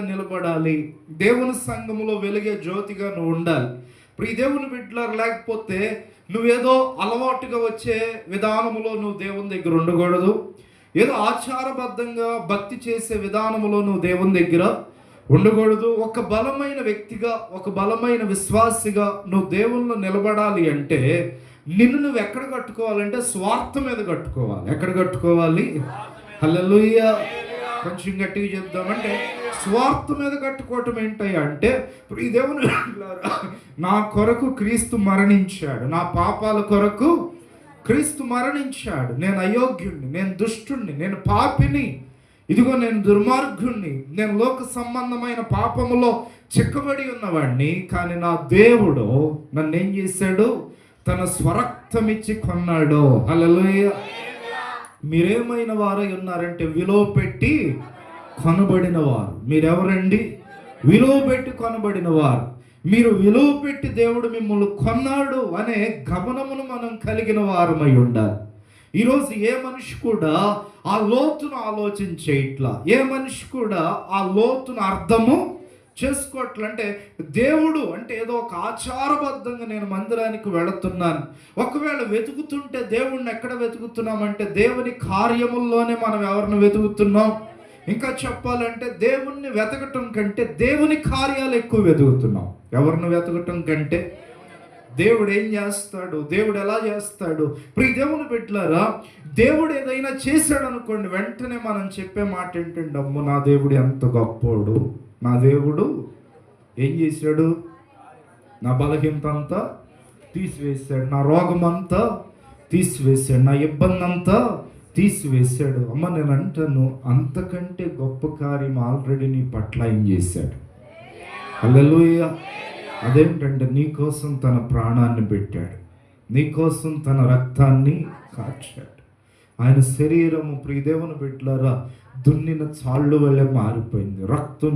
నిలబడాలి. దేవుని సంఘములో వెలిగే జ్యోతిగా నువ్వు ఉండాలి. ఇప్పుడు ఈ దేవుని బిడ్డలారు లేకపోతే నువ్వేదో అలవాటుగా వచ్చే విధానములో నువ్వు దేవుని దగ్గర ఉండకూడదు. ఏదో ఆచారబద్ధంగా భక్తి చేసే విధానములో నువ్వు దేవుని దగ్గర ఉండకూడదు. ఒక బలమైన వ్యక్తిగా, ఒక బలమైన విశ్వాసిగా నువ్వు దేవుల్లో నిలబడాలి అంటే నిన్ను నువ్వు ఎక్కడ కట్టుకోవాలంటే స్వార్థం మీద కట్టుకోవాలి. ఎక్కడ కట్టుకోవాలి? హల్లెలూయా. కొంచెం గట్టిగా చెప్దామంటే స్వార్థం మీద కట్టుకోవటం ఏంటయ్యా అంటే, ఈ దేవుని నా కొరకు క్రీస్తు మరణించాడు, నా పాపాల కొరకు క్రీస్తు మరణించాడు. నేను అయోగ్యుణ్ణి, నేను దుష్టుణ్ణి, నేను పాపిని, ఇదిగో నేను దుర్మార్గుణ్ణి, నేను లోక సంబంధమైన పాపములో చిక్కబడి ఉన్నవాడిని. కానీ నా దేవుడు నన్ను ఏం చేశాడు? తన స్వరక్తమిచ్చి కొన్నాడు. హల్లెలూయా. మీరేమైన వారై ఉన్నారంటే విలువ పెట్టి కొనబడిన వారు. మీరెవరండి? విలువ పెట్టి కొనబడిన వారు. మీరు విలువ పెట్టి దేవుడు మిమ్మల్ని కొన్నాడు అనే గమనమును మనం కలిగిన వారమై ఉండాలి. ఈరోజు ఏ మనిషి కూడా ఆ లోతును ఆలోచించే ఇట్లా, ఏ మనిషి కూడా ఆ లోతును అర్థము చేసుకోవట్లంటే దేవుడు అంటే ఏదో ఒక ఆచారబద్ధంగా నేను మందిరానికి వెళుతున్నాను. ఒకవేళ వెతుకుతుంటే దేవుణ్ణి ఎక్కడ వెతుకుతున్నామంటే దేవుని కార్యముల్లోనే మనం ఎవరిని వెతుకుతున్నాం. ఇంకా చెప్పాలంటే దేవుణ్ణి వెతకటం కంటే దేవుని కార్యాలు ఎక్కువ వెతుకుతున్నాం. ఎవరిని వెతకటం కంటే దేవుడు ఏం చేస్తాడు, దేవుడు ఎలా చేస్తాడు. ఇప్పుడు ఈ దేవుని బిడ్డలారా, దేవుడు ఏదైనా చేశాడు అనుకోండి, వెంటనే మనం చెప్పే మాట ఏంటంటే, అమ్మో నా దేవుడు ఎంత గొప్పోడు, నా దేవుడు ఏం చేశాడు, నా బలహీనత అంతా తీసివేశాడు, నా రోగం అంతా తీసివేశాడు, నా ఇబ్బంది అంతా తీసివేశాడు. అమ్మ నేను అంటాను, అంతకంటే గొప్ప కార్యం ఆల్రెడీ నీ పట్ల ఏం చేశాడు. హల్లెలూయా. అదేంటంటే నీకోసం తన ప్రాణాన్ని పెట్టాడు, నీకోసం తన రక్తాన్ని కార్చాడు. ఆయన శరీరము ప్రియదేవుని బిడ్డలారా దున్నిన చాళ్ళు వల్లే మారిపోయింది. రక్తం